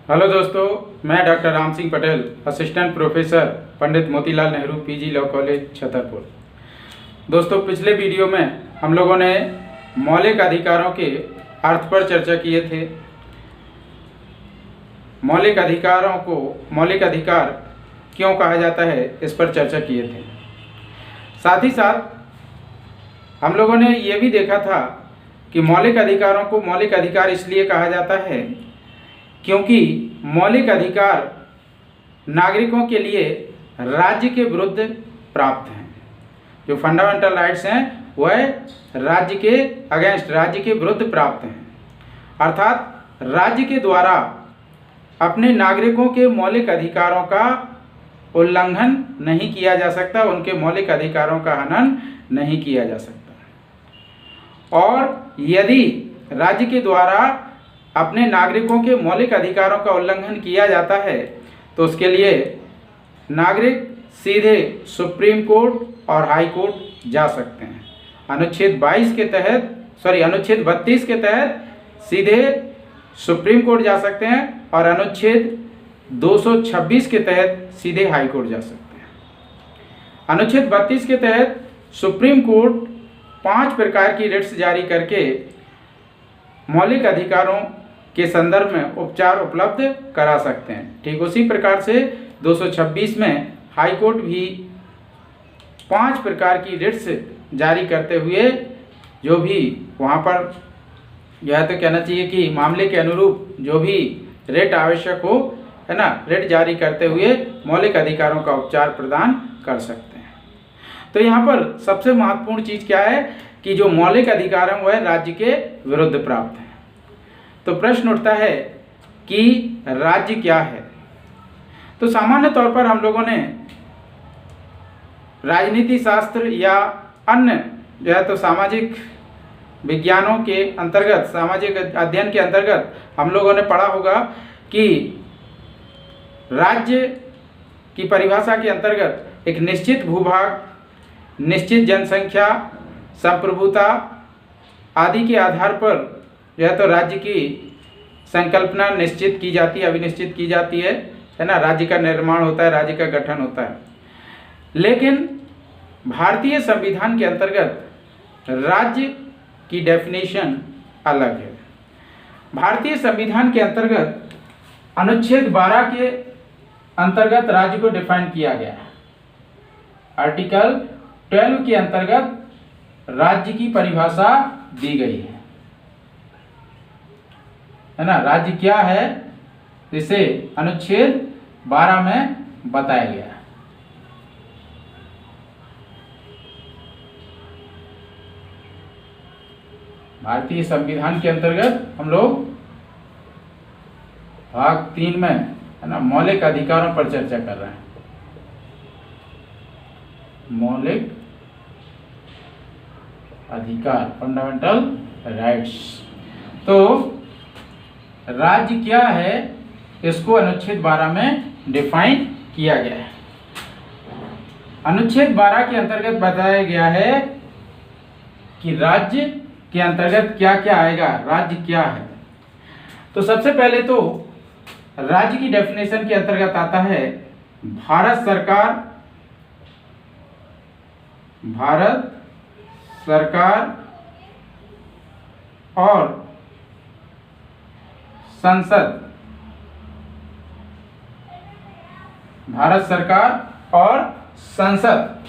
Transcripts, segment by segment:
Hello दोस्तों, मैं doctor Ram Singh Patel, assistant professor, Pandit Motilal Nehru PG law college Chhatarpur. दोस्तों, पिछले वीडियो में हम लोगों ने मौलिक अधिकारों के अर्थ पर चर्चा किए थे। मौलिक अधिकार क्यों कहा जाता है, इस पर चर्चा किए थे। साथ ही साथ हम लोगों ने ये भी देखा था कि मौलिक अधिकारों को मौलिक अधिकार इसलिए कहा जाता है क्योंकि मौलिक अधिकार नागरिकों के लिए राज्य के विरुद्ध प्राप्त हैं। जो फंडामेंटल राइट्स हैं वह राज्य के अगेंस्ट, राज्य के विरुद्ध प्राप्त हैं। अर्थात राज्य के द्वारा अपने नागरिकों के मौलिक अधिकारों का उल्लंघन नहीं किया जा सकता, उनके मौलिक अधिकारों का हनन नहीं किया जा सकता। और यदि राज्य के द्वारा अपने नागरिकों के मौलिक अधिकारों का उल्लंघन किया जाता है तो उसके लिए नागरिक सीधे सुप्रीम कोर्ट और हाई कोर्ट जा सकते हैं। अनुच्छेद 32 के तहत सीधे सुप्रीम कोर्ट जा सकते हैं और अनुच्छेद 226 के तहत सीधे हाई कोर्ट जा सकते हैं। अनुच्छेद 32 के तहत सुप्रीम कोर्ट 5 प्रकार की रिट्स जारी करके मौलिक अधिकारों के संदर्भ में उपचार उपलब्ध करा सकते हैं। ठीक उसी प्रकार से 226 में हाई कोर्ट भी 5 प्रकार की रिट्स जारी करते हुए जो भी वहाँ पर यह तो कहना चाहिए कि मामले के अनुरूप जो भी रिट आवश्यक हो, है ना, रिट जारी करते हुए मौलिक अधिकारों का उपचार प्रदान कर सकते हैं। तो यहाँ पर सबसे महत्वपूर्ण चीज़ क्या है कि जो मौलिक अधिकार हैं वह राज्य के विरुद्ध प्राप्त हैं। तो प्रश्न उठता है कि राज्य क्या है। तो सामान्य तौर पर हम लोगों ने राजनीति शास्त्र या अन्य जो है तो सामाजिक विज्ञानों के अंतर्गत, सामाजिक अध्ययन के अंतर्गत हम लोगों ने पढ़ा होगा कि राज्य की परिभाषा के अंतर्गत एक निश्चित भूभाग, निश्चित जनसंख्या, संप्रभुता आदि के आधार पर जो है तो राज्य की संकल्पना निश्चित की जाती है, अभिनिश्चित की जाती है ना। राज्य का निर्माण होता है, राज्य का गठन होता है। लेकिन भारतीय संविधान के अंतर्गत राज्य की डेफिनेशन अलग है। भारतीय संविधान के अंतर्गत अनुच्छेद 12 के अंतर्गत राज्य को डिफाइन किया गया है। आर्टिकल 12 के अंतर्गत राज्य की परिभाषा दी गई है ना। राज्य क्या है इसे अनुच्छेद 12 में बताया गया है। भारतीय संविधान के अंतर्गत हम लोग भाग 3 में, है ना, मौलिक अधिकारों पर चर्चा कर रहे हैं। मौलिक अधिकार, फंडामेंटल राइट्स। तो राज्य क्या है इसको अनुच्छेद 12 में डिफाइन किया गया है। अनुच्छेद 12 के अंतर्गत बताया गया है कि राज्य के अंतर्गत क्या क्या आएगा, राज्य क्या है। तो सबसे पहले तो राज्य की डेफिनेशन के अंतर्गत आता है भारत सरकार और संसद। भारत सरकार और संसद।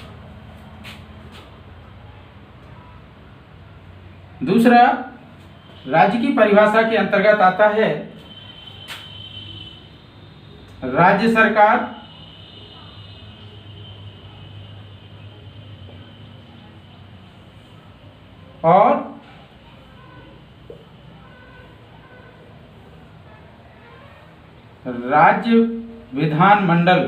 दूसरा, राज्य की परिभाषा के अंतर्गत आता है राज्य सरकार और राज्य विधानमंडल।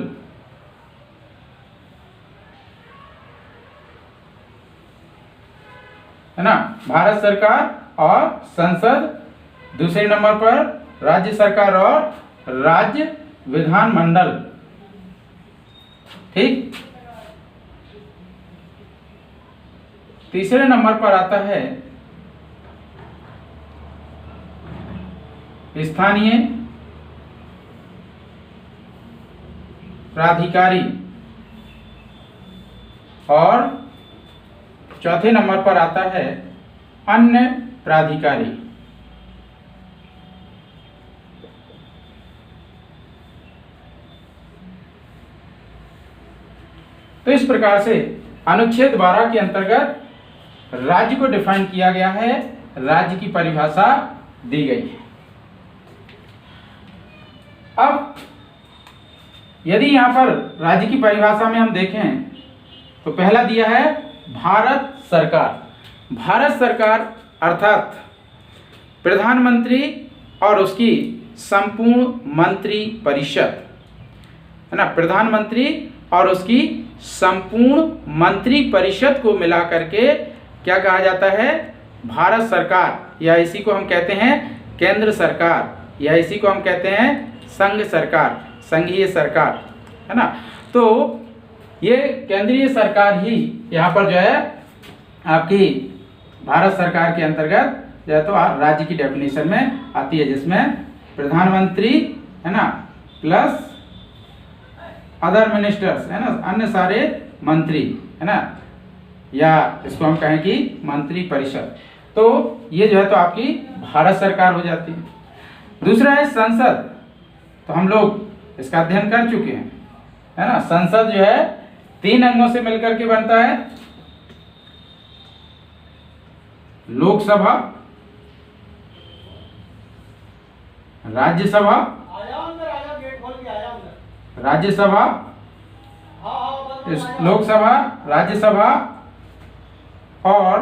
है ना, भारत सरकार और संसद, दूसरे नंबर पर राज्य सरकार और राज्य विधानमंडल। ठीक। तीसरे नंबर पर आता है स्थानीय प्राधिकारी और चौथे नंबर पर आता है अन्य प्राधिकारी। तो इस प्रकार से अनुच्छेद 12 के अंतर्गत राज्य को डिफाइन किया गया है, राज्य की परिभाषा दी गई है। अब यदि यहां पर राज्य की परिभाषा में हम देखें तो पहला दिया है भारत सरकार। भारत सरकार अर्थात प्रधानमंत्री और उसकी संपूर्ण मंत्री परिषद, है ना, प्रधानमंत्री और उसकी संपूर्ण मंत्री परिषद को मिला करके क्या कहा जाता है, भारत सरकार, या इसी को हम कहते हैं केंद्र सरकार, या इसी को हम कहते हैं संघ सरकार, संघीय सरकार, है ना। तो ये केंद्रीय सरकार ही यहाँ पर जो है आपकी भारत सरकार के अंतर्गत जो है तो राज्य की डेफिनेशन में आती है, जिसमें प्रधानमंत्री, है ना, प्लस अदर मिनिस्टर्स, है ना, अन्य सारे मंत्री, है ना, या इसको हम कहें कि मंत्री परिषद। तो ये जो है तो आपकी भारत सरकार हो जाती है। दूसरा है संसद। तो हम लोग इसका अध्ययन कर चुके हैं, है ना। संसद जो है 3 अंगों से मिलकर के बनता है, लोकसभा, राज्यसभा, राज्यसभा, लोकसभा, राज्यसभा और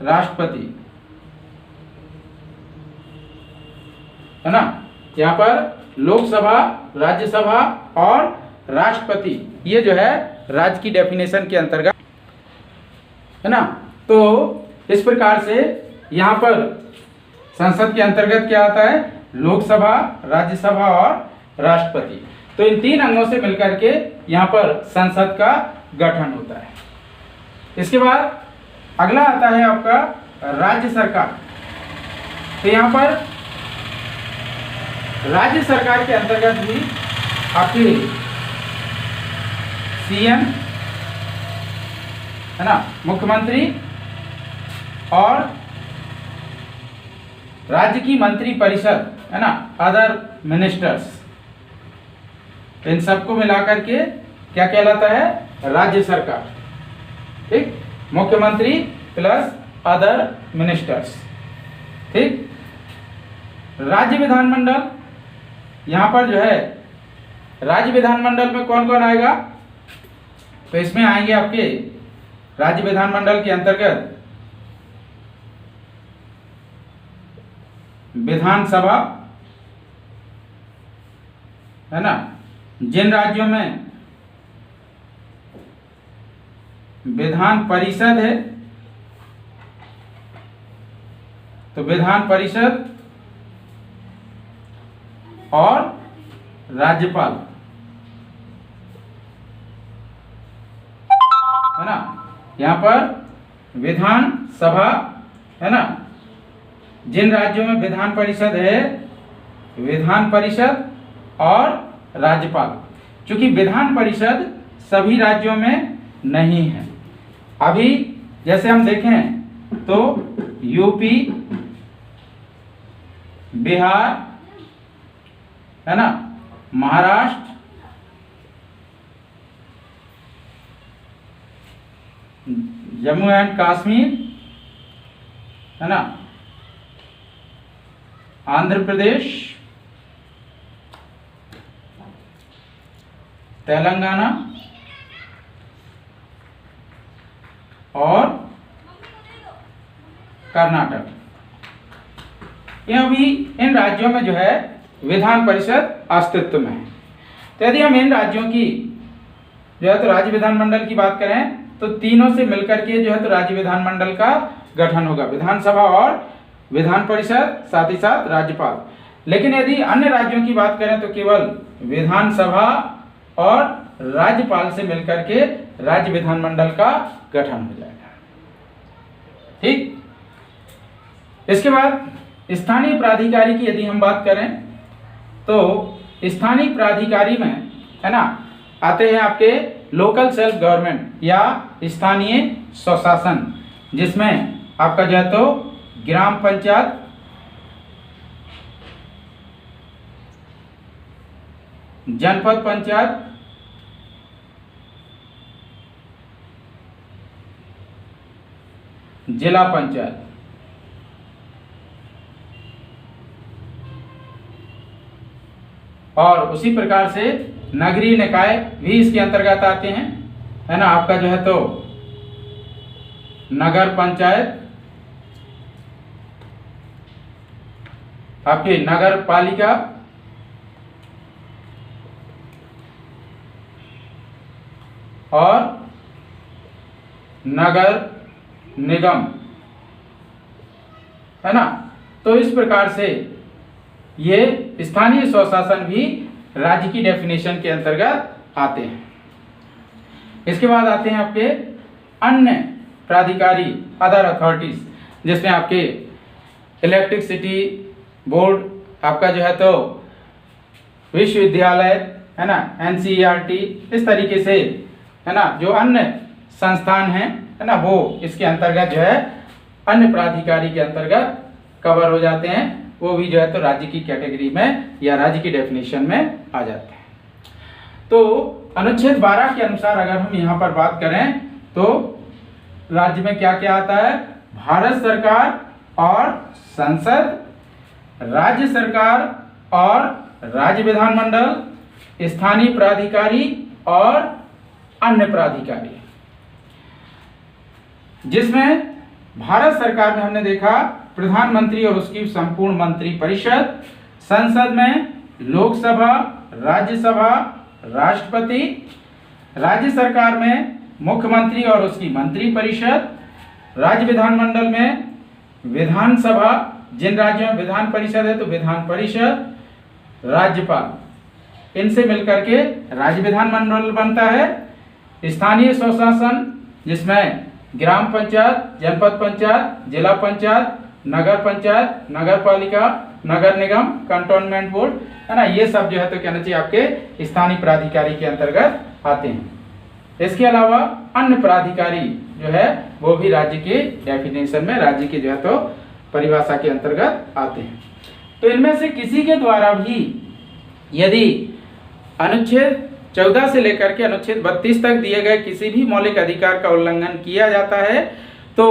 राष्ट्रपति, है ना। यहाँ पर लोकसभा, राज्यसभा और राष्ट्रपति, ये जो है राज्य की डेफिनेशन के अंतर्गत, है ना। तो इस प्रकार से यहाँ पर संसद के अंतर्गत क्या आता है, लोकसभा, राज्यसभा और राष्ट्रपति। तो इन 3 अंगों से मिलकर के यहाँ पर संसद का गठन होता है। इसके बाद अगला आता है आपका राज्य सरकार। तो यहाँ पर राज्य सरकार के अंतर्गत भी आपकी सीएम, है ना, मुख्यमंत्री और राज्य की मंत्री परिषद, है ना, अदर मिनिस्टर्स, इन सबको मिलाकर के क्या कहलाता है, राज्य सरकार। ठीक, मुख्यमंत्री प्लस अदर मिनिस्टर्स। ठीक, राज्य विधानमंडल, यहाँ पर जो है राज्य विधानमंडल में कौन कौन आएगा, तो इसमें आएंगे आपके राज्य विधानमंडल के अंतर्गत विधानसभा, है ना। जिन राज्यों में विधान परिषद है तो विधान परिषद और राज्यपाल, है ना। यहाँ पर विधान सभा, है ना, जिन राज्यों में विधान परिषद है, विधान परिषद और राज्यपाल। क्योंकि विधान परिषद सभी राज्यों में नहीं है। अभी जैसे हम देखें तो यूपी, बिहार, है ना, महाराष्ट्र, जम्मू एंड कश्मीर, है ना, आंध्र प्रदेश, तेलंगाना और कर्नाटक, यह भी इन राज्यों में जो है विधान परिषद अस्तित्व में है। तो यदि हम इन राज्यों की जो है तो राज्य विधानमंडल की बात करें तो तीनों से मिलकर के जो है तो राज्य विधानमंडल का गठन होगा, विधानसभा और विधान परिषद, साथ ही साथ राज्यपाल। लेकिन यदि अन्य राज्यों की बात करें तो केवल विधानसभा और राज्यपाल से मिलकर के राज्य विधानमंडल का गठन हो जाएगा। ठीक, इसके बाद स्थानीय प्राधिकारी की यदि हम बात करें तो स्थानीय प्राधिकारी में, है ना, आते हैं आपके लोकल सेल्फ गवर्नमेंट या स्थानीय स्वशासन, जिसमें आपका जो है तो ग्राम पंचायत, जनपद पंचायत, जिला पंचायत, और उसी प्रकार से नगरीय निकाय भी इसके अंतर्गत आते हैं, है ना। आपका जो है तो नगर पंचायत, आपकी नगर पालिका, और नगर निगम, है ना। तो इस प्रकार से ये स्थानीय स्वशासन भी राज्य की डेफिनेशन के अंतर्गत आते हैं। इसके बाद आते हैं आपके अन्य प्राधिकारी, अदर अथॉरिटीज, जिसमें आपके इलेक्ट्रिसिटी बोर्ड, आपका जो है तो विश्वविद्यालय, है ना, NCERT, इस तरीके से, है ना, जो अन्य संस्थान हैं, है ना, वो इसके अंतर्गत जो है अन्य प्राधिकारी के अंतर्गत कवर हो जाते हैं। वो भी जो है तो राज्य की कैटेगरी में या राज्य की डेफिनेशन में आ जाते हैं। तो अनुच्छेद 12 के अनुसार अगर हम यहाँ पर बात करें तो राज्य में क्या क्या आता है? भारत सरकार और संसद, राज्य सरकार और राज्य विधानमंडल, स्थानीय प्राधिकारी और अन्य प्राधिकारी। जिसमें भारत सरकार में हमने देखा प्रधानमंत्री और उसकी संपूर्ण मंत्री परिषद, संसद में लोकसभा, राज्यसभा, राष्ट्रपति, राज्य सरकार में मुख्यमंत्री और उसकी मंत्री परिषद, राज्य विधानमंडल में विधानसभा, जिन राज्यों में विधान परिषद है तो विधान परिषद, राज्यपाल, इनसे मिलकर के राज्य विधानमंडल बनता है। स्थानीय स्वशासन, जिसमें ग्राम पंचायत, जनपद पंचायत, जिला पंचायत, नगर पंचायत, नगर पालिका, नगर निगम, कंटोनमेंट बोर्ड, है ना, ये सब जो है तो कहना चाहिए आपके स्थानीय प्राधिकारी के अंतर्गत आते हैं। इसके अलावा अन्य प्राधिकारी जो है वो भी राज्य के डेफिनेशन में, राज्य के जो है तो परिभाषा के अंतर्गत आते हैं। तो इनमें से किसी के द्वारा भी यदि अनुच्छेद 14 से लेकर के अनुच्छेद 32 तक दिए गए किसी भी मौलिक अधिकार का उल्लंघन किया जाता है तो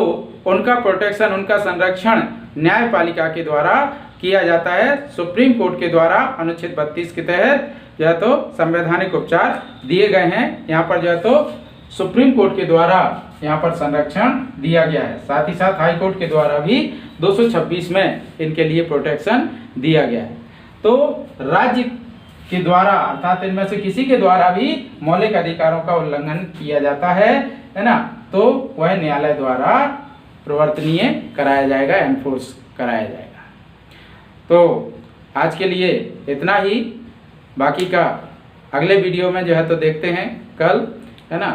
उनका प्रोटेक्शन, उनका संरक्षण न्यायपालिका के द्वारा किया जाता है। सुप्रीम कोर्ट के द्वारा अनुच्छेद 32 के तहत जो है तो संवैधानिक उपचार दिए गए हैं। यहाँ पर जो है तो सुप्रीम कोर्ट के द्वारा यहाँ पर संरक्षण दिया गया है। साथ ही साथ हाई कोर्ट के द्वारा भी 226 में इनके लिए प्रोटेक्शन दिया गया है। तो राज्य के द्वारा अर्थात इनमें से किसी के द्वारा भी मौलिक अधिकारों का उल्लंघन किया जाता है ना, तो वह न्यायालय द्वारा प्रवर्तनीय कराया जाएगा, एनफोर्स कराया जाएगा। तो आज के लिए इतना ही, बाकी का अगले वीडियो में जो है तो देखते हैं कल, है ना।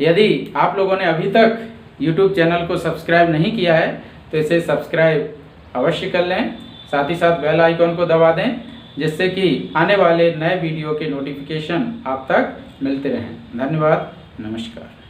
यदि आप लोगों ने अभी तक YouTube चैनल को सब्सक्राइब नहीं किया है तो इसे सब्सक्राइब अवश्य कर लें, साथ ही साथ बेल आइकन को दबा दें, जिससे कि आने वाले नए वीडियो के नोटिफिकेशन आप तक मिलते रहें। धन्यवाद, नमस्कार।